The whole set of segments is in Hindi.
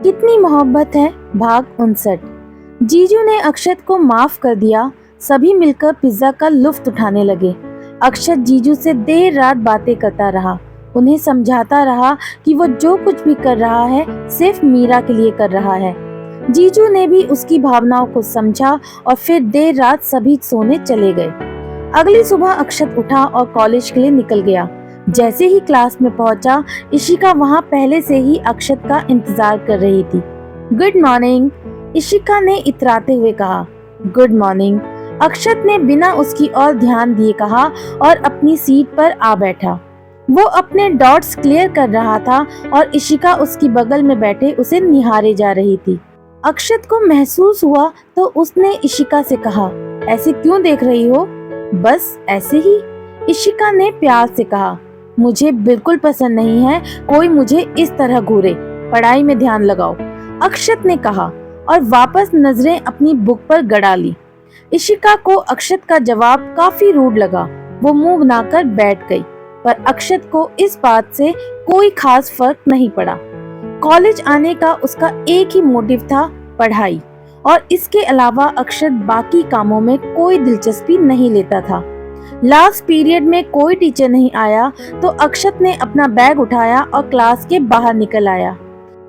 कितनी मोहब्बत है। भाग 59। जीजू ने अक्षत को माफ कर दिया। सभी मिलकर पिज्जा का लुत्फ उठाने लगे। अक्षत जीजू से देर रात बातें करता रहा, उन्हें समझाता रहा कि वो जो कुछ भी कर रहा है सिर्फ मीरा के लिए कर रहा है। जीजू ने भी उसकी भावनाओं को समझा और फिर देर रात सभी सोने चले गए। अगली सुबह अक्षत उठा और कॉलेज के लिए निकल गया। जैसे ही क्लास में पहुंचा, इशिका वहां पहले से ही अक्षत का इंतजार कर रही थी। गुड मॉर्निंग, इशिका ने इतराते हुए कहा। गुड मॉर्निंग, अक्षत ने बिना उसकी ओर ध्यान दिए कहा और अपनी सीट पर आ बैठा। वो अपने डॉट्स क्लियर कर रहा था और इशिका उसकी बगल में बैठे उसे निहारे जा रही थी। अक्षत को महसूस हुआ तो उसने इशिका से कहा, ऐसे क्यों देख रही हो? बस ऐसे ही, इशिका ने प्यार से कहा। मुझे बिल्कुल पसंद नहीं है कोई मुझे इस तरह घूरे, पढ़ाई में ध्यान लगाओ, अक्षत ने कहा और वापस नजरें अपनी बुक पर गड़ा ली। इशिका को अक्षत का जवाब काफी रूड लगा। वो मुंह बनाकर बैठ गई, पर अक्षत को इस बात से कोई खास फर्क नहीं पड़ा। कॉलेज आने का उसका एक ही मोटिव था, पढ़ाई, और इसके अलावा अक्षत बाकी कामों में कोई दिलचस्पी नहीं लेता था। लास्ट पीरियड में कोई टीचर नहीं आया तो अक्षत ने अपना बैग उठाया और क्लास के बाहर निकल आया।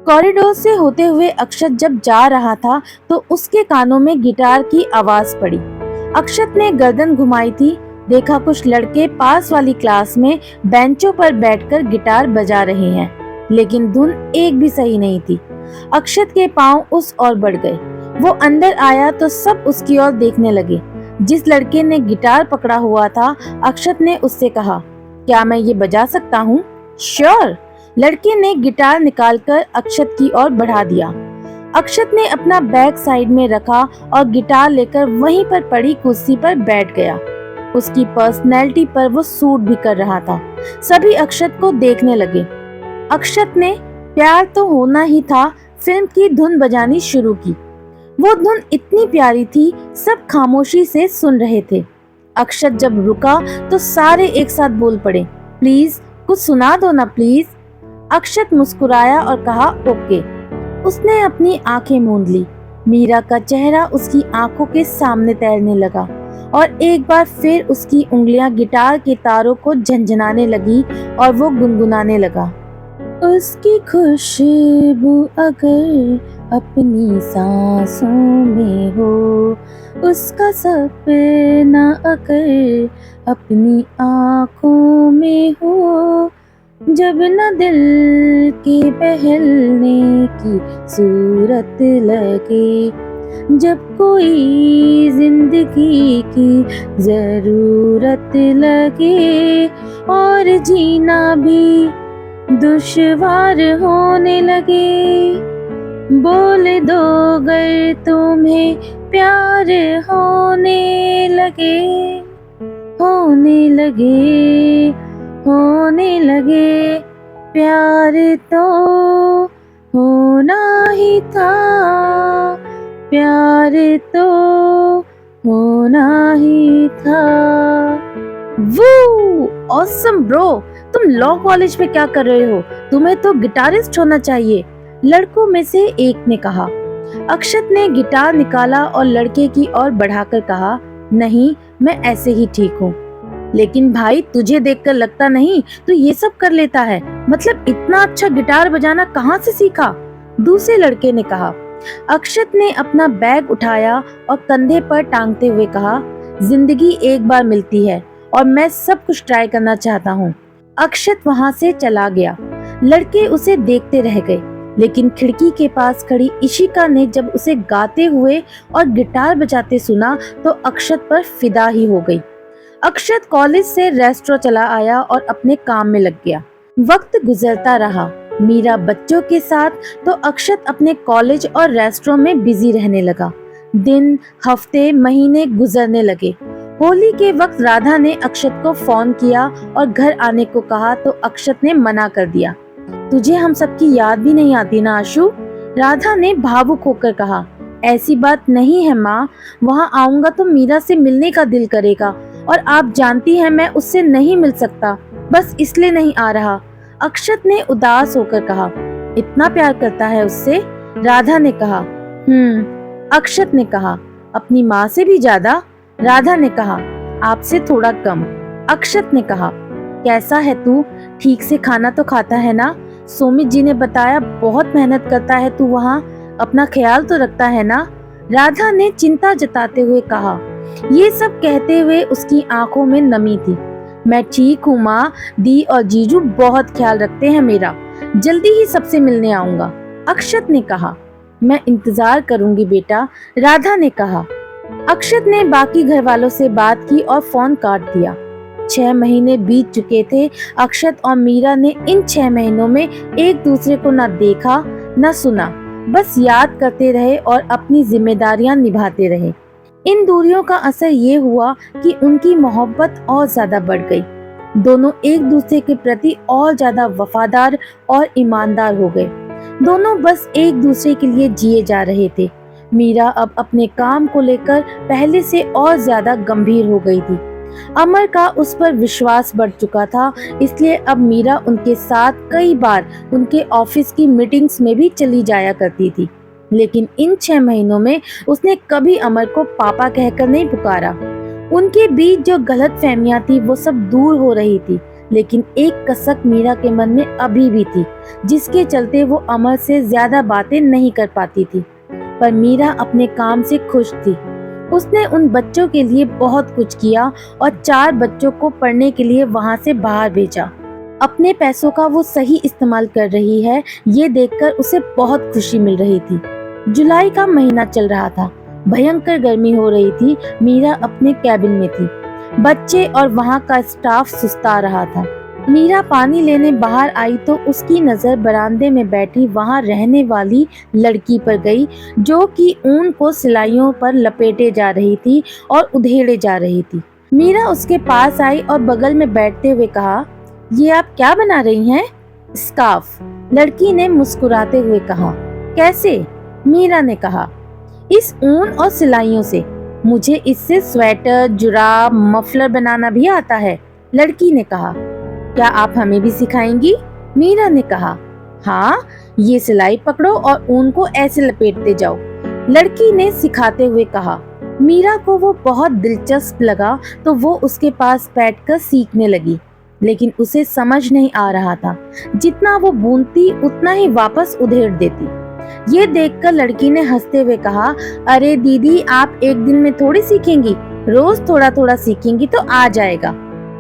कॉरिडोर से होते हुए अक्षत जब जा रहा था तो उसके कानों में गिटार की आवाज पड़ी। अक्षत ने गर्दन घुमाई थी, देखा कुछ लड़के पास वाली क्लास में बेंचों पर बैठकर गिटार बजा रहे हैं, लेकिन धुन एक भी सही नहीं थी। अक्षत के पांव उस ओर बढ़ गए। वो अंदर आया तो सब उसकी ओर देखने लगे। जिस लड़के ने गिटार पकड़ा हुआ था, अक्षत ने उससे कहा, क्या मैं ये बजा सकता हूँ? श्योर, लड़के ने गिटार निकालकर अक्षत की ओर बढ़ा दिया। अक्षत ने अपना बैग साइड में रखा और गिटार लेकर वहीं पर पड़ी कुर्सी पर बैठ गया। उसकी पर्सनैलिटी पर वो सूट भी कर रहा था। सभी अक्षत को देखने लगे। अक्षत ने प्यार तो होना ही था फिल्म की धुन बजानी शुरू की। वो धुन इतनी प्यारी थी, सब खामोशी से सुन रहे थे। अक्षत जब रुका तो सारे एक साथ बोल पड़े, प्लीज कुछ सुना दो ना प्लीज। अक्षत मुस्कुराया और कहा, ओके। उसने अपनी आंखें मूंद ली। मीरा का चेहरा उसकी आंखों के सामने तैरने लगा और एक बार फिर उसकी उंगलियां गिटार के तारों को झंझनाने लगी और वो गुनगुनाने लगा। उसकी खुशबू अगर अपनी सांसों में हो, उसका सपना अगर अपनी आँखों में हो, जब न दिल के बहलने की सूरत लगे, जब कोई जिंदगी की जरूरत लगे और जीना भी दुश्वार होने लगे, बोल दो अगर तुम्हें प्यार होने लगे, होने लगे, होने लगे, प्यार तो होना ही था, प्यार तो होना ही था। वो ऑसम ब्रो, तुम लॉ कॉलेज में क्या कर रहे हो? तुम्हें तो गिटारिस्ट होना चाहिए, लड़कों में से एक ने कहा। अक्षत ने गिटार निकाला और लड़के की ओर बढ़ाकर कहा, नहीं, मैं ऐसे ही ठीक हूँ। लेकिन भाई, तुझे देखकर लगता नहीं तो ये सब कर लेता है, मतलब इतना अच्छा गिटार बजाना कहाँ से सीखा? दूसरे लड़के ने कहा। अक्षत ने अपना बैग उठाया और कंधे पर टांगते हुए कहा, जिंदगी एक बार मिलती है और मैं सब कुछ ट्राई करना चाहता हूँ। अक्षत वहाँ से चला गया। लड़के उसे देखते रह गए, लेकिन खिड़की के पास खड़ी इशिका ने जब उसे गाते हुए और गिटार बजाते सुना तो अक्षत पर फिदा ही हो गई। अक्षत कॉलेज से रेस्टोरेंट चला आया और अपने काम में लग गया। वक्त गुजरता रहा। मीरा बच्चों के साथ तो अक्षत अपने कॉलेज और रेस्टोरेंट में बिजी रहने लगा। दिन, हफ्ते, महीने गुजरने लगे। होली के वक्त राधा ने अक्षत को फोन किया और घर आने को कहा तो अक्षत ने मना कर दिया। तुझे हम सबकी याद भी नहीं आती ना आशु? राधा ने भावुक होकर कहा। ऐसी बात नहीं है माँ, वहाँ आऊंगा तो मीरा से मिलने का दिल करेगा और आप जानती हैं मैं उससे नहीं मिल सकता, बस इसलिए नहीं आ रहा। अक्षत ने उदास होकर कहा। इतना प्यार करता है उससे? राधा ने कहा। अक्षत ने कहा। अपनी माँ से भी ज्यादा? राधा ने कहा। आपसे थोड़ा कम। अक्षत ने कहा। कैसा है तू? ठीक से खाना तो खाता है ना? सोमित जी ने बताया बहुत मेहनत करता है तू वहाँ, अपना ख्याल तो रखता है ना? राधा ने चिंता जताते हुए कहा। ये सब कहते हुए उसकी आंखों में नमी थी। मैं ठीक हूँ माँ, दी और जीजू बहुत ख्याल रखते हैं मेरा। जल्दी ही सबसे मिलने आऊंगा। अक्षत ने कहा। मैं इंतजार करूंगी बेटा, राधा ने कहा। अक्षत ने बाकी घर वालों से बात की और फोन काट दिया। 6 महीने बीत चुके थे। अक्षत और मीरा ने इन 6 महीनों में एक दूसरे को न देखा न सुना, बस याद करते रहे और अपनी जिम्मेदारियां निभाते रहे। इन दूरियों का असर ये हुआ कि उनकी मोहब्बत और ज्यादा बढ़ गई। दोनों एक दूसरे के प्रति और ज्यादा वफादार और ईमानदार हो गए। दोनों बस एक दूसरे के लिए जिए जा रहे थे। मीरा अब अपने काम को लेकर पहले से और ज्यादा गंभीर हो गई थी। अमर का उस पर विश्वास बढ़ चुका था, इसलिए अब मीरा उनके साथ कई बार उनके ऑफिस की मीटिंग्स में भी चली जाया करती थी। लेकिन इन 6 महीनों में उसने कभी अमर को पापा कहकर नहीं पुकारा। उनके बीच जो गलतफहमियां थी वो सब दूर हो रही थी, लेकिन एक कसक मीरा के मन में अभी भी थी, जिसके चलते वो अमर से ज्यादा बातें नहीं कर पाती थी। पर मीरा अपने काम से खुश थी। उसने उन बच्चों के लिए बहुत कुछ किया और 4 बच्चों को पढ़ने के लिए वहां से बाहर भेजा। अपने पैसों का वो सही इस्तेमाल कर रही है, ये देखकर उसे बहुत खुशी मिल रही थी। जुलाई का महीना चल रहा था। भयंकर गर्मी हो रही थी। मीरा अपने कैबिन में थी। बच्चे और वहाँ का स्टाफ सुस्ता रहा था। मीरा पानी लेने बाहर आई तो उसकी नजर बरामदे में बैठी वहाँ रहने वाली लड़की पर गई, जो कि ऊन को सिलाइयों पर लपेटे जा रही थी और उधेड़े जा रही थी। मीरा उसके पास आई और बगल में बैठते हुए कहा, ये आप क्या बना रही हैं? स्कार्फ, लड़की ने मुस्कुराते हुए कहा। कैसे? मीरा ने कहा। इस ऊन और सिलाइयों से। मुझे इससे स्वेटर, जुराब, मफलर बनाना भी आता है, लड़की ने कहा। क्या आप हमें भी सिखाएंगी? मीरा ने कहा। हाँ, ये सिलाई पकड़ो और ऊन को ऐसे लपेटते जाओ, लड़की ने सिखाते हुए कहा। मीरा को वो बहुत दिलचस्प लगा तो वो उसके पास बैठकर सीखने लगी, लेकिन उसे समझ नहीं आ रहा था। जितना वो बूंदती उतना ही वापस उधेड़ देती। ये देखकर लड़की ने हंसते हुए कहा, अरे दीदी, आप एक दिन में थोड़ी सीखेंगी, रोज थोड़ा थोड़ा सीखेंगी तो आ जाएगा।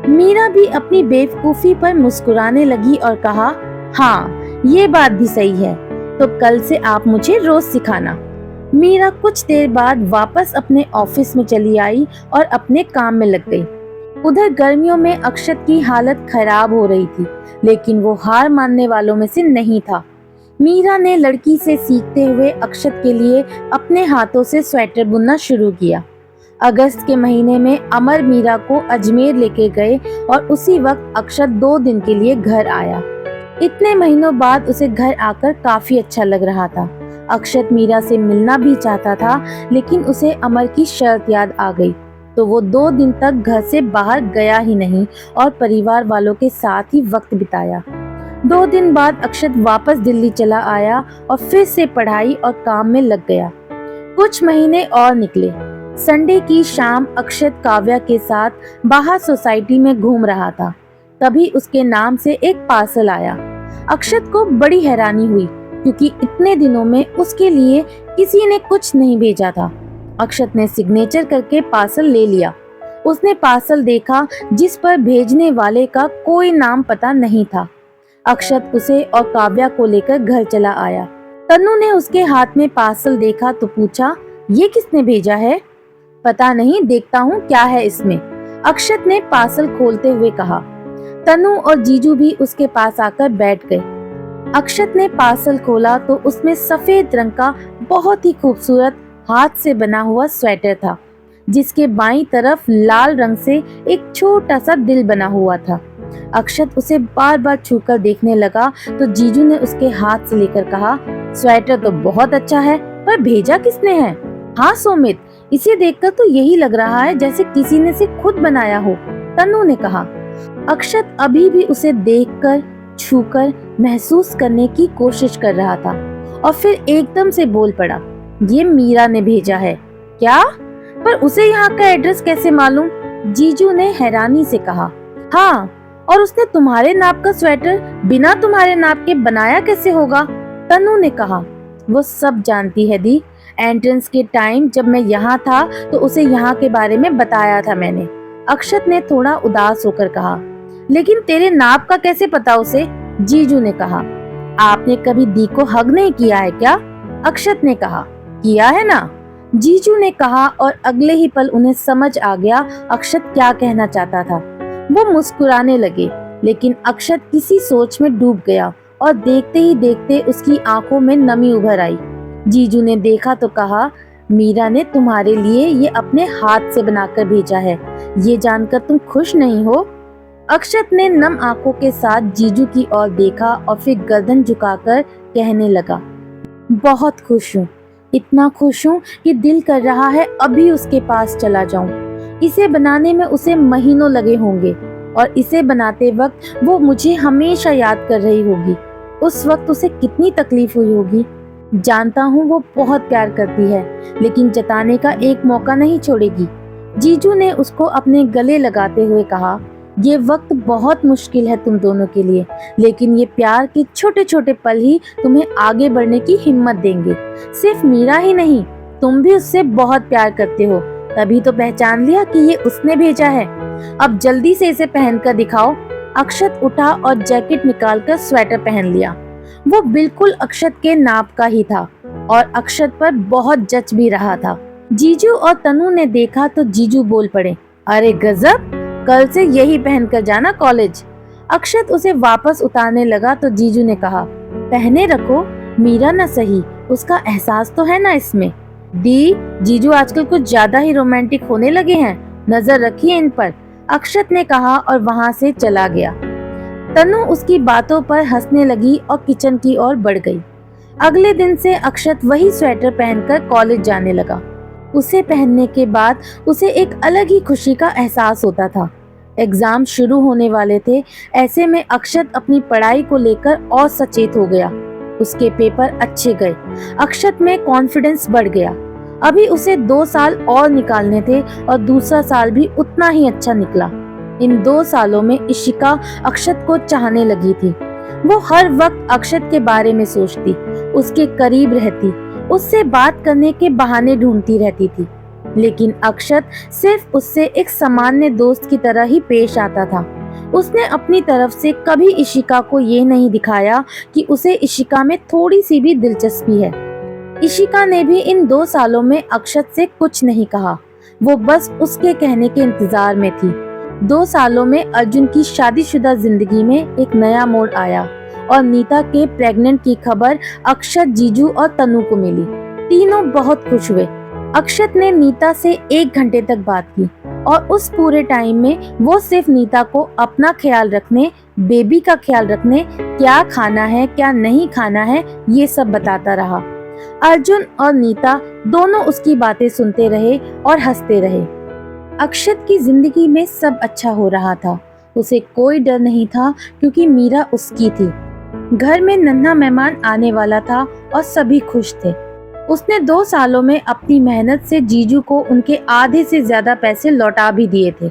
मीरा भी अपनी बेवकूफी पर मुस्कुराने लगी और कहा, हाँ ये बात भी सही है, तो कल से आप मुझे रोज सिखाना। मीरा कुछ देर बाद वापस अपने ऑफिस में चली आई और अपने काम में लग गई। उधर गर्मियों में अक्षत की हालत खराब हो रही थी, लेकिन वो हार मानने वालों में से नहीं था। मीरा ने लड़की से सीखते हुए अक्षत के लिए अपने हाथों से स्वेटर बुनना शुरू किया। अगस्त के महीने में अमर मीरा को अजमेर लेके गए और उसी वक्त अक्षत 2 दिन के लिए घर आया। इतने महीनों बाद उसे घर आकर काफी अच्छा लग रहा था। अक्षत मीरा से मिलना भी चाहता था, लेकिन उसे अमर की शर्त याद आ गई, तो वो 2 दिन तक घर से बाहर गया ही नहीं और परिवार वालों के साथ ही वक्त बिताया। 2 दिन बाद अक्षत वापस दिल्ली चला आया और फिर से पढ़ाई और काम में लग गया। कुछ महीने और निकले। संडे की शाम अक्षत काव्या के साथ बाहर सोसाइटी में घूम रहा था। तभी उसके नाम से एक पार्सल आया। अक्षत को बड़ी हैरानी हुई, क्योंकि इतने दिनों में उसके लिए किसी ने कुछ नहीं भेजा था। अक्षत ने सिग्नेचर करके पार्सल ले लिया। उसने पार्सल देखा, जिस पर भेजने वाले का कोई नाम पता नहीं था। अक्षत उसे और काव्या को लेकर घर चला आया। तन्नू ने उसके हाथ में पार्सल देखा तो पूछा, ये किसने भेजा है? पता नहीं, देखता हूँ क्या है इसमें, अक्षत ने पार्सल खोलते हुए कहा। तन्नू और जीजू भी उसके पास आकर बैठ गए। अक्षत ने पार्सल खोला तो उसमें सफेद रंग का बहुत ही खूबसूरत हाथ से बना हुआ स्वेटर था, जिसके बाईं तरफ लाल रंग से एक छोटा सा दिल बना हुआ था। अक्षत उसे बार बार छूकर देखने लगा तो जीजू ने उसके हाथ से लेकर कहा, स्वेटर तो बहुत अच्छा है, पर भेजा किसने है? हाँ सोमित, इसे देखकर तो यही लग रहा है जैसे किसी ने इसे खुद बनाया हो, तन्नू ने कहा। अक्षत अभी भी उसे देखकर, छूकर महसूस करने की कोशिश कर रहा था और फिर एकदम से बोल पड़ा, ये मीरा ने भेजा है। क्या? पर उसे यहाँ का एड्रेस कैसे मालूम? जीजू ने हैरानी से कहा। हाँ, और उसने तुम्हारे नाप का स्वेटर बिना तुम्हारे नाप के बनाया कैसे होगा? तनु ने कहा। वो सब जानती है दी। एंट्रेंस के टाइम जब मैं यहाँ था तो उसे यहाँ के बारे में बताया था मैंने। अक्षत ने थोड़ा उदास होकर कहा। लेकिन तेरे नाप का कैसे पता उसे? जीजू ने कहा। आपने कभी दी को हग नहीं किया है क्या? अक्षत ने कहा। किया है ना, जीजू ने कहा, और अगले ही पल उन्हें समझ आ गया अक्षत क्या कहना चाहता था। वो मुस्कुराने लगे, लेकिन अक्षत किसी सोच में डूब गया और देखते ही देखते उसकी आंखों में नमी उभर आई। जीजू ने देखा तो कहा, मीरा ने तुम्हारे लिए ये अपने हाथ से बनाकर भेजा है, ये जानकर तुम खुश नहीं हो? अक्षत ने नम आंखों के साथ जीजू की ओर देखा और फिर गर्दन झुकाकर कहने लगा, बहुत खुश हूँ, इतना खुश हूँ कि दिल कर रहा है अभी उसके पास चला जाऊं। इसे बनाने में उसे महीनों लगे होंगे और इसे बनाते वक्त वो मुझे हमेशा याद कर रही होगी। उस वक्त उसे कितनी तकलीफ हुई होगी। जानता हूँ वो बहुत प्यार करती है, लेकिन जताने का एक मौका नहीं छोड़ेगी। जीजू ने उसको अपने गले लगाते हुए कहा, ये वक्त बहुत मुश्किल है तुम दोनों के लिए, लेकिन ये प्यार के छोटे छोटे पल ही तुम्हें आगे बढ़ने की हिम्मत देंगे। सिर्फ मीरा ही नहीं, तुम भी उससे बहुत प्यार करते हो, तभी तो पहचान लिया कि ये उसने भेजा है। अब जल्दी से इसे पहनकर दिखाओ। अक्षत उठा और जैकेट निकालकर स्वेटर पहन लिया। वो बिल्कुल अक्षत के नाप का ही था और अक्षत पर बहुत जच भी रहा था। जीजू और तनु ने देखा तो जीजू बोल पड़े, अरे गजब, कल से यही पहनकर जाना कॉलेज। अक्षत उसे वापस उतारने लगा तो जीजू ने कहा, पहने रखो, मीरा न सही, उसका एहसास तो है ना इसमें। दी, जीजू आजकल कुछ ज्यादा ही रोमांटिक होने लगे हैं, नजर रखिए इन पर, अक्षत ने कहा और वहां से चला गया। तनु उसकी बातों पर हंसने लगी और किचन की ओर बढ़ गई। अगले दिन से अक्षत वही स्वेटर पहनकर कॉलेज जाने लगा। उसे पहनने के बाद उसे एक अलग ही खुशी का एहसास होता था। एग्जाम शुरू होने वाले थे, ऐसे में अक्षत अपनी पढ़ाई को लेकर और सचेत हो गया। उसके पेपर अच्छे गए, अक्षत में कॉन्फिडेंस बढ़ गया। अभी उसे 2 साल और निकालने थे और दूसरा साल भी उतना ही अच्छा निकला। इन 2 सालों में इशिका अक्षत को चाहने लगी थी। वो हर वक्त अक्षत के बारे में सोचती, उसके करीब रहती, उससे बात करने के बहाने ढूंढती रहती थी। लेकिन अक्षत सिर्फ उससे एक सामान्य दोस्त की तरह ही पेश आता था। उसने अपनी तरफ से कभी इशिका को ये नहीं दिखाया कि उसे इशिका में थोड़ी सी भी दिलचस्पी है। इशिका ने भी इन 2 सालों में अक्षत से कुछ नहीं कहा, वो बस उसके कहने के इंतजार में थी। 2 सालों में अर्जुन की शादीशुदा जिंदगी में एक नया मोड़ आया और नीता के प्रेग्नेंट की खबर अक्षत, जीजू और तनु को मिली। तीनों बहुत खुश हुए। अक्षत ने नीता से 1 घंटे तक बात की और उस पूरे टाइम में वो सिर्फ नीता को अपना ख्याल रखने, बेबी का ख्याल रखने, क्या खाना है क्या नहीं खाना है, ये सब बताता रहा। अर्जुन और नीता दोनों उसकी बातें सुनते रहे और हंसते रहे। अक्षत की जिंदगी में सब अच्छा हो रहा था। उसे कोई डर नहीं था क्योंकि मीरा उसकी थी। घर में नन्हा मेहमान आने वाला था और सभी खुश थे। उसने 2 सालों में अपनी मेहनत से जीजू को उनके आधे से ज्यादा पैसे लौटा भी दिए थे।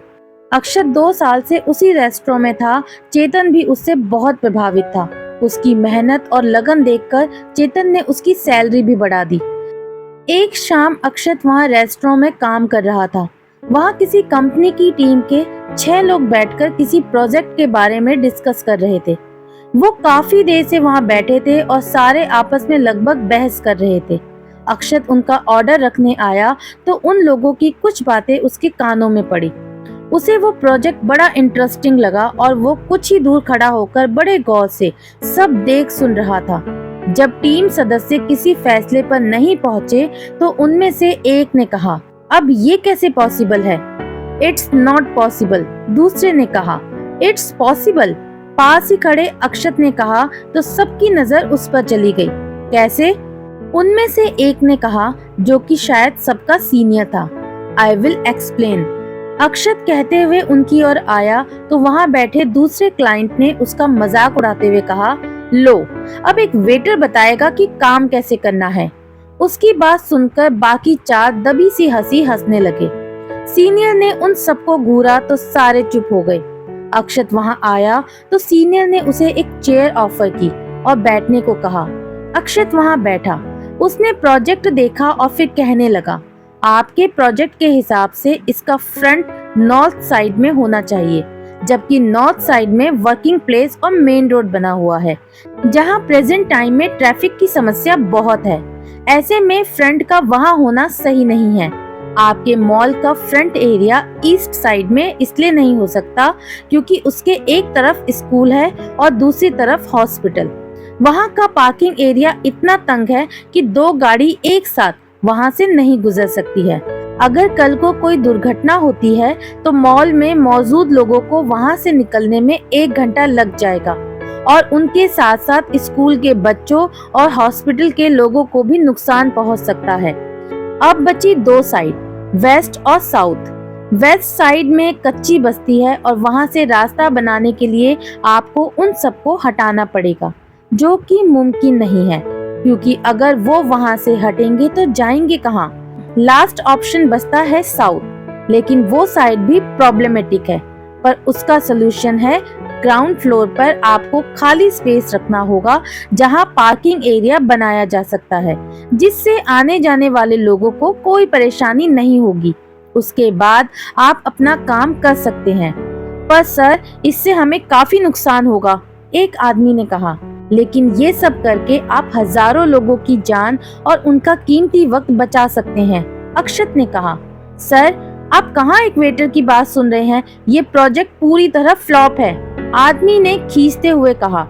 अक्षत 2 साल से उसी रेस्टोरेंट में था। चेतन भी उससे बहुत प्रभावित था। उसकी मेहनत और लगन देखकर चेतन ने उसकी सैलरी भी बढ़ा दी। एक शाम अक्षत वहाँ रेस्टोरेंट में काम कर रहा था। वहाँ किसी कंपनी की टीम के 6 लोग बैठकर किसी प्रोजेक्ट के बारे में डिस्कस कर रहे थे। वो काफी देर से वहाँ बैठे थे और सारे आपस में लगभग बहस कर रहे थे। अक्षत उनका ऑर्डर रखने आया तो उन लोगों की कुछ बातें उसके कानों में पड़ी। उसे वो प्रोजेक्ट बड़ा इंटरेस्टिंग लगा और वो कुछ ही दूर खड़ा होकर बड़े गौर से सब देख सुन रहा था। जब टीम सदस्य किसी फैसले पर नहीं पहुंचे तो उनमें से एक ने कहा, अब ये कैसे पॉसिबल है? इट्स नॉट पॉसिबल, दूसरे ने कहा। इट्स पॉसिबल, पास ही खड़े अक्षत ने कहा तो सबकी नजर उस पर चली गई। कैसे? उनमें से एक ने कहा, जो कि शायद सबका सीनियर था। I will explain. अक्षत कहते हुए उनकी ओर आया तो वहां बैठे दूसरे क्लाइंट ने उसका मजाक उड़ाते हुए कहा, लो, अब एक वेटर बताएगा कि काम कैसे करना है। उसकी बात सुनकर बाकी 4 दबी सी हंसी हंसने लगे। सीनियर ने उन सबको घूरा तो सारे चुप हो गए। अक्षत वहां आया तो सीनियर ने उसे एक चेयर ऑफर की और बैठने को कहा। अक्षत वहां बैठा। उसने प्रोजेक्ट देखा और फिर कहने लगा, आपके प्रोजेक्ट के हिसाब से इसका फ्रंट नॉर्थ साइड में होना चाहिए, जबकि नॉर्थ साइड में वर्किंग प्लेस और मेन रोड बना हुआ है, जहां प्रेजेंट टाइम में ट्रैफिक की समस्या बहुत है। ऐसे में फ्रंट का वहां होना सही नहीं है। आपके मॉल का फ्रंट एरिया ईस्ट साइड में इसलिए नहीं हो सकता क्योंकि उसके एक तरफ स्कूल है और दूसरी तरफ हॉस्पिटल। वहां का पार्किंग एरिया इतना तंग है कि 2 गाड़ी एक साथ वहां से नहीं गुजर सकती है। अगर कल को कोई दुर्घटना होती है तो मॉल में मौजूद लोगों को वहां से निकलने में 1 घंटा लग जाएगा और उनके साथ साथ स्कूल के बच्चों और हॉस्पिटल के लोगों को भी नुकसान पहुंच सकता है। अब बची 2 साइड, वेस्ट और साउथ। वेस्ट साइड में कच्ची बस्ती है और वहां से रास्ता बनाने के लिए आपको उन सबको हटाना पड़ेगा, जो कि मुमकिन नहीं है क्योंकि अगर वो वहां से हटेंगे तो जाएंगे कहाँ। लास्ट ऑप्शन बचता है साउथ, लेकिन वो साइड भी प्रॉब्लमेटिक है, पर उसका सोल्यूशन है ग्राउंड फ्लोर पर आपको खाली स्पेस रखना होगा जहां पार्किंग एरिया बनाया जा सकता है, जिससे आने जाने वाले लोगों को कोई परेशानी नहीं होगी। उसके बाद आप अपना काम कर सकते हैं। पर सर, इससे हमें काफी नुकसान होगा, एक आदमी ने कहा। लेकिन ये सब करके आप हजारों लोगों की जान और उनका कीमती वक्त बचा सकते हैं, अक्षत ने कहा। सर, आप कहाँ एक वेटर की बात सुन रहे हैं, ये प्रोजेक्ट पूरी तरह फ्लॉप है, आदमी ने खींचते हुए कहा।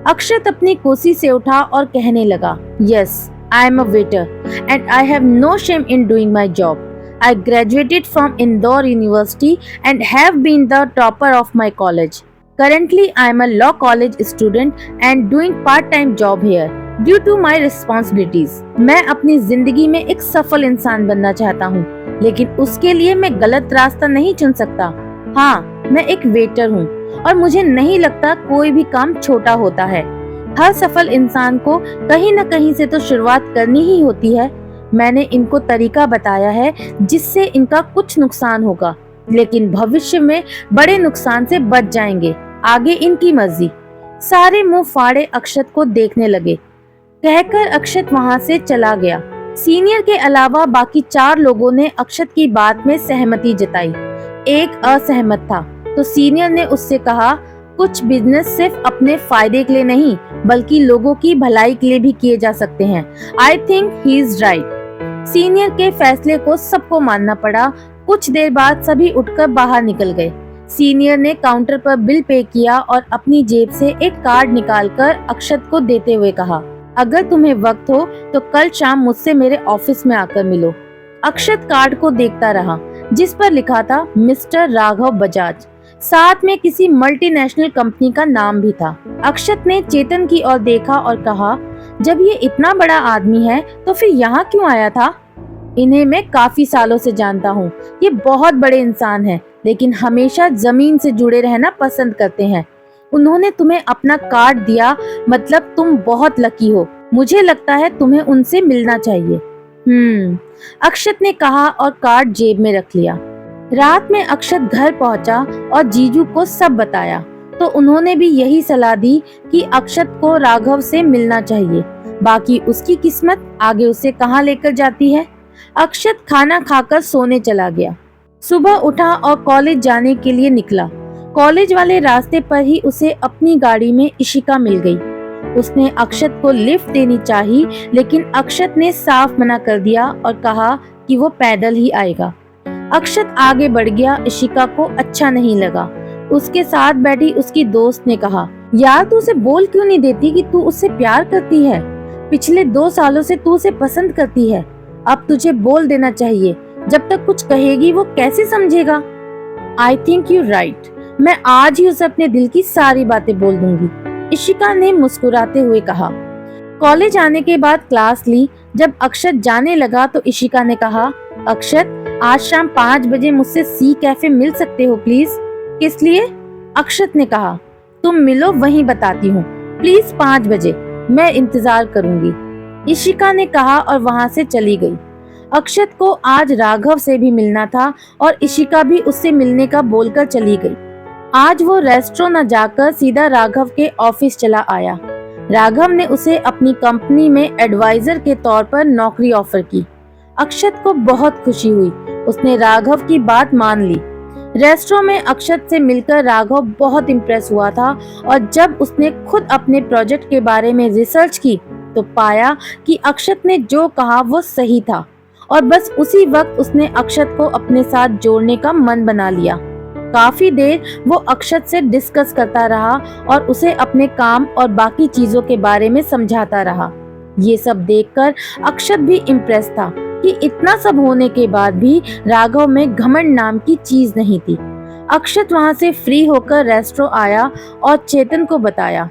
अक्षत अपनी कुर्सी से उठा और कहने लगा, yes, I am a waiter and I have no shame in doing my job. I graduated from Indore University and have been the topper of my college. Currently, I am a law college student and doing part-time job here due to my responsibilities. मैं अपनी जिंदगी में एक सफल इंसान बनना चाहता हूँ, लेकिन उसके लिए मैं गलत रास्ता नहीं चुन सकता। हाँ, मैं एक वेटर हूँ और मुझे नहीं लगता कोई भी काम छोटा होता है। हर सफल इंसान को कहीं न कहीं से तो शुरुआत करनी ही होती है। मैंने इनको तरीका बताया है जिससे इनका कुछ नुकसान होगा, लेकिन भविष्य में बड़े नुकसान से बच जाएंगे। आगे इनकी मर्जी। सारे मुंह फाड़े अक्षत को देखने लगे। कहकर अक्षत वहां से चला गया। सीनियर के अलावा बाकी 4 लोगों ने अक्षत की बात में सहमति जताई। एक असहमत था तो सीनियर ने उससे कहा, कुछ बिजनेस सिर्फ अपने फायदे के लिए नहीं बल्कि लोगों की भलाई के लिए भी किए जा सकते हैं। I think he is right. Senior के फैसले को सबको मानना पड़ा। कुछ देर बाद सभी उठकर बाहर निकल गए। सीनियर ने काउंटर पर बिल पे किया और अपनी जेब से एक कार्ड निकालकर अक्षत को देते हुए कहा, अगर तुम्हें वक्त हो तो कल शाम मुझसे मेरे ऑफिस में आकर मिलो। अक्षत कार्ड को देखता रहा जिस पर लिखा था मिस्टर राघव बजाज, साथ में किसी मल्टीनेशनल कंपनी का नाम भी था। अक्षत ने चेतन की ओर देखा और कहा, जब ये इतना बड़ा आदमी है तो फिर यहाँ क्यों आया था? इन्हें मैं काफी सालों से जानता हूँ। ये बहुत बड़े इंसान हैं, लेकिन हमेशा जमीन से जुड़े रहना पसंद करते हैं। उन्होंने तुम्हें अपना कार्ड दिया, मतलब तुम बहुत लकी हो। मुझे लगता है तुम्हें उनसे मिलना चाहिए। अक्षत ने कहा और कार्ड जेब में रख लिया। रात में अक्षत घर पहुंचा और जीजू को सब बताया, तो उन्होंने भी यही सलाह दी कि अक्षत को राघव से मिलना चाहिए। बाकी उसकी किस्मत आगे उसे कहाँ लेकर जाती है। अक्षत खाना खाकर सोने चला गया। सुबह उठा और कॉलेज जाने के लिए निकला। कॉलेज वाले रास्ते पर ही उसे अपनी गाड़ी में इशिका मिल गई। उसने अक्षत को लिफ्ट देनी चाही, लेकिन अक्षत ने साफ मना कर दिया और कहा कि वो पैदल ही आएगा। अक्षत आगे बढ़ गया। इशिका को अच्छा नहीं लगा। उसके साथ बैठी उसकी दोस्त ने कहा, यार तू उसे बोल क्यों नहीं देती कि तू उससे प्यार करती है? पिछले 2 सालों से तू उसे पसंद करती है। अब तुझे बोल देना चाहिए। जब तक कुछ कहेगी वो कैसे समझेगा? I think you right. मैं आज ही उसे अपने दिल की सारी बातें बोल दूंगी, इशिका ने मुस्कुराते हुए कहा। कॉलेज आने के बाद क्लास ली। जब अक्षत जाने लगा तो इशिका ने कहा, अक्षत आज शाम 5 बजे मुझसे सी कैफे मिल सकते हो प्लीज? किस लिए? अक्षत ने कहा, तुम मिलो वहीं बताती हूँ। प्लीज 5 बजे, मैं इंतजार करूंगी, इशिका ने कहा और वहां से चली गई। अक्षत को आज राघव से भी मिलना था और इशिका भी उससे मिलने का बोलकर चली गई। आज वो रेस्टोरेंट न जाकर सीधा राघव के ऑफिस चला आया। राघव ने उसे अपनी कंपनी में एडवाइजर के तौर पर नौकरी ऑफर की। अक्षत को बहुत खुशी हुई। उसने राघव की बात मान ली। रेस्टोरेंट में अक्षत से मिलकर राघव बहुत इम्प्रेस हुआ था और जब उसने खुद अपने प्रोजेक्ट के बारे में रिसर्च की तो पाया कि अक्षत ने जो कहा वो सही था और बस उसी वक्त उसने अक्षत को अपने साथ जोड़ने का मन बना लिया। काफी देर वो अक्षत से डिस्कस करता रहा और उसे अपने काम और बाकी चीजों के बारे में समझाता रहा। ये सब देखकर अक्षत भी इम्प्रेस था कि इतना सब होने के बाद भी राघव में घमंड नाम की चीज नहीं थी। अक्षत वहां से फ्री होकर रेस्टोरेंट आया और चेतन को बताया।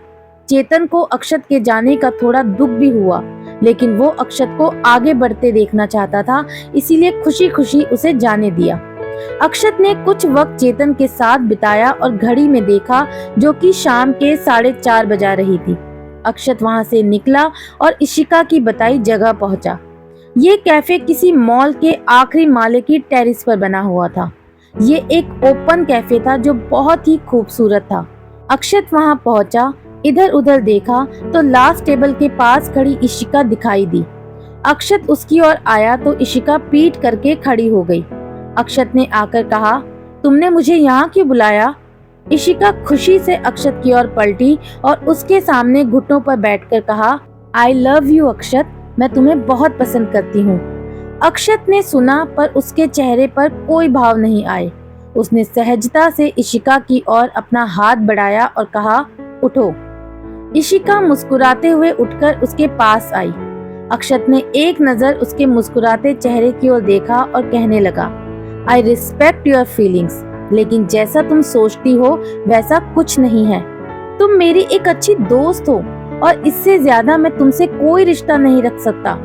चेतन को अक्षत के जाने का थोड़ा दुख भी हुआ, लेकिन वो अक्षत को आगे बढ़ते देखना चाहता था, इसीलिए खुशी खुशी उसे जाने दिया। अक्षत ने कुछ वक्त चेतन के साथ बिताया और घड़ी में देखा जो कि शाम के 4:30 बजा रही थी। अक्षत वहां से निकला और इशिका की बताई जगह पहुंचा। ये कैफे किसी मॉल के आखिरी माले की टेरेस पर बना हुआ था। ये एक ओपन कैफे था जो बहुत ही खूबसूरत था। अक्षत वहां पहुंचा, इधर उधर देखा तो लास्ट टेबल के पास खड़ी इशिका दिखाई दी। अक्षत उसकी ओर आया तो इशिका पीठ करके खड़ी हो गई। अक्षत ने आकर कहा, तुमने मुझे यहाँ क्यों बुलाया? इशिका खुशी से अक्षत की ओर पलटी और उसके सामने घुटनों पर बैठकर कहा, आई लव यू अक्षत, मैं तुम्हें बहुत पसंद करती हूँ। अक्षत ने सुना पर उसके चेहरे पर कोई भाव नहीं आए। उसने सहजता से इशिका की ओर अपना हाथ बढ़ाया और कहा, उठो। इशिका मुस्कुराते हुए उठकर उसके पास आई। अक्षत ने एक नजर उसके मुस्कुराते चेहरे की ओर देखा और कहने लगा, आई रिस्पेक्ट योर फीलिंग्स, लेकिन जैसा तुम सोचती हो वैसा कुछ नहीं है। तुम मेरी एक अच्छी दोस्त हो और इससे ज्यादा मैं तुमसे कोई रिश्ता नहीं रख सकता।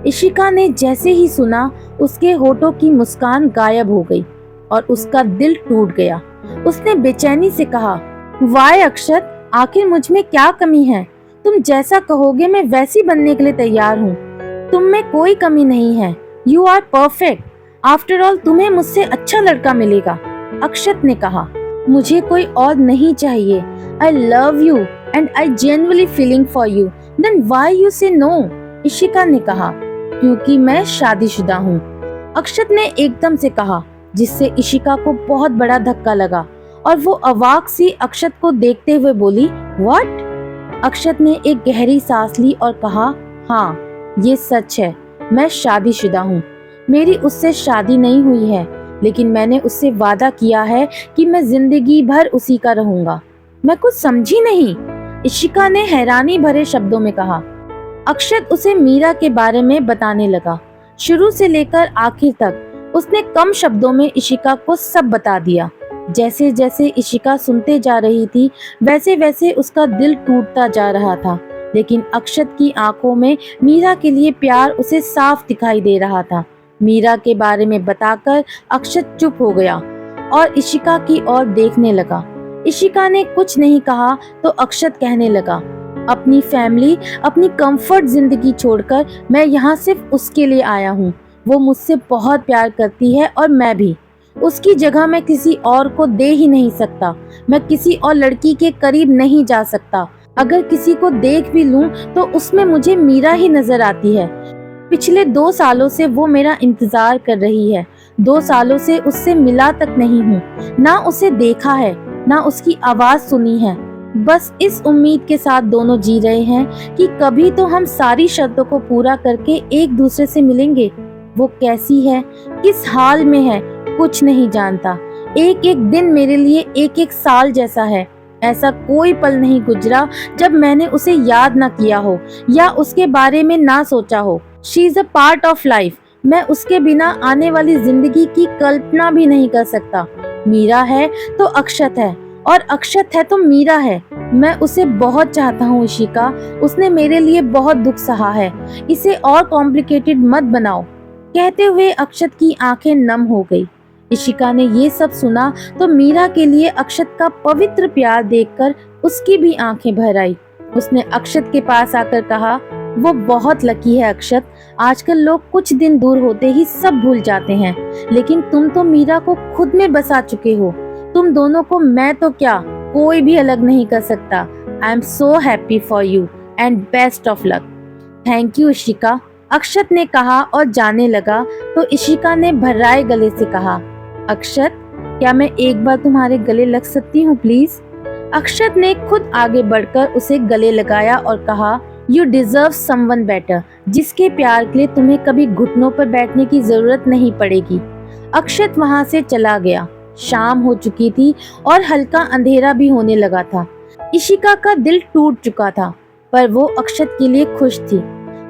इशिका ने जैसे ही सुना उसके होठों की मुस्कान गायब हो गई और उसका दिल टूट गया। उसने बेचैनी से कहा, वाय अक्षत, आखिर मुझ में क्या कमी है? तुम जैसा कहोगे मैं वैसी बनने के लिए तैयार हूँ। तुम में कोई कमी नहीं है। You are perfect. After all तुम्हें मुझसे अच्छा लड़का मिलेगा। अक्षत ने कहा, मुझे कोई और नहीं चाहिए। I love you and I genuinely feeling for you. Then why you say no? Ishika ने कहा, क्योंकि मैं शादीशुदा हूँ। अक्षत ने एकदम से कहा, जिससे इशिका को बहुत बड़ा धक्का लगा और वो अवाक सी अक्षत को देखते हुए बोली, व्हाट? अक्षत ने एक गहरी सांस ली और कहा, हाँ ये सच है, मैं शादीशुदा हूँ। मेरी उससे शादी नहीं हुई है, लेकिन मैंने उससे वादा किया है कि मैं जिंदगी भर उसी का रहूंगा। मैं कुछ समझी नहीं, इशिका ने हैरानी भरे शब्दों में कहा। अक्षत उसे मीरा के बारे में बताने लगा। शुरू से लेकर आखिर तक उसने कम शब्दों में इशिका को सब बता दिया। जैसे जैसे इशिका सुनते जा रही थी वैसे वैसे उसका दिल टूटता जा रहा था, लेकिन अक्षत की आंखों में मीरा के लिए प्यार उसे साफ दिखाई दे रहा था। मीरा के बारे में बताकर अक्षत चुप हो गया और इशिका की ओर देखने लगा। इशिका ने कुछ नहीं कहा तो अक्षत कहने लगा, अपनी फैमिली, अपनी कंफर्ट जिंदगी छोड़कर मैं यहाँ सिर्फ उसके लिए आया हूँ। वो मुझसे बहुत प्यार करती है और मैं भी। उसकी जगह मैं किसी और को दे ही नहीं सकता। मैं किसी और लड़की के करीब नहीं जा सकता। अगर किसी को देख भी लूं तो उसमें मुझे मीरा ही नजर आती है। पिछले 2 सालों से वो मेरा इंतजार कर रही है। 2 सालों से उससे मिला तक नहीं हूँ, ना उसे देखा है, ना उसकी आवाज सुनी है। बस इस उम्मीद के साथ दोनों जी रहे हैं कि कभी तो हम सारी शर्तों को पूरा करके एक दूसरे से मिलेंगे। वो कैसी है, किस हाल में है, कुछ नहीं जानता। एक एक दिन मेरे लिए एक एक साल जैसा है। ऐसा कोई पल नहीं गुजरा जब मैंने उसे याद ना किया हो या उसके बारे में ना सोचा हो। She is a part of life. मैं उसके बिना आने वाली जिंदगी की कल्पना भी नहीं कर सकता। मीरा है तो अक्षत है और अक्षत है तो मीरा है। मैं उसे बहुत चाहता हूँ इशिका। उसने मेरे लिए बहुत दुख सहा है। इसे और कॉम्प्लिकेटेड मत बनाओ। कहते हुए अक्षत की आंखें नम हो गई। इशिका ने ये सब सुना तो मीरा के लिए अक्षत का पवित्र प्यार देखकर उसकी भी आंखें भर आई। उसने अक्षत के पास आकर कहा, वो बहुत लकी है अक्षत। आजकल लोग कुछ दिन दूर होते ही सब भूल जाते हैं, लेकिन तुम तो मीरा को खुद में बसा चुके हो। तुम दोनों को मैं तो क्या, कोई भी अलग नहीं कर सकता। I am so happy for you and best of luck. Thank you Ishika, Akshat ने कहा और जाने लगा तो इशिका ने भर्राए गले से कहा, अक्षत क्या मैं एक बार तुम्हारे गले लग सकती हूँ प्लीज? अक्षत ने खुद आगे बढ़कर उसे गले लगाया और कहा, यू डिजर्व समवन बेटर, जिसके प्यार के लिए तुम्हें कभी घुटनों पर बैठने की जरूरत नहीं पड़ेगी। अक्षत वहां से चला गया। शाम हो चुकी थी और हल्का अंधेरा भी होने लगा था। इशिका का दिल टूट चुका था, पर वो अक्षत के लिए खुश थी।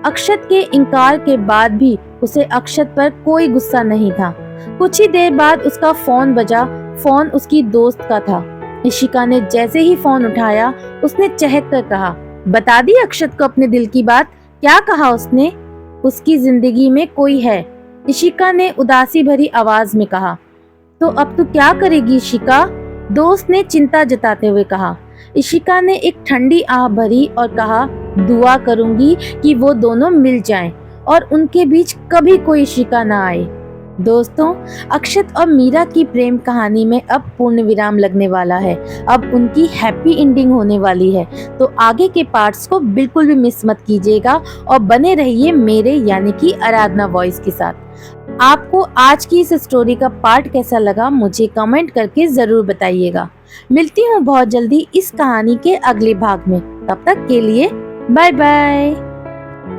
अक्षत के इनकार के बाद भी उसे अक्षत पर कोई गुस्सा नहीं था। कुछ ही देर बाद उसका फोन बजा। फोन उसकी दोस्त का था। इशिका ने जैसे ही फोन उठाया, उसने चहक कर कहा, बता दी अक्षत को अपने दिल की बात? क्या कहा उसने? उसकी जिंदगी में कोई है, इशिका ने उदासी भरी आवाज में कहा। तो अब तू क्या करेगी इशिका? दोस्त ने चिंता जताते हुए कहा। इशिका ने एक ठंडी आह भरी और कहा, दुआ करूंगी कि वो दोनों मिल जाएं और उनके बीच कभी कोई शिका ना आए। दोस्तों, अक्षत और मीरा की प्रेम कहानी में अब पूर्ण विराम लगने वाला है। अब उनकी हैप्पी एंडिंग होने वाली है, तो आगे के पार्ट्स को बिल्कुल भी मिस मत कीजिएगा और बने रहिए मेरे यानी कि आराधना वॉइस के साथ। आपको आज की इस स्टोरी का पार्ट कैसा लगा मुझे कमेंट करके जरूर बताइएगा। मिलती हूँ बहुत जल्दी इस कहानी के अगले भाग में। तब तक के लिए बाय बाय।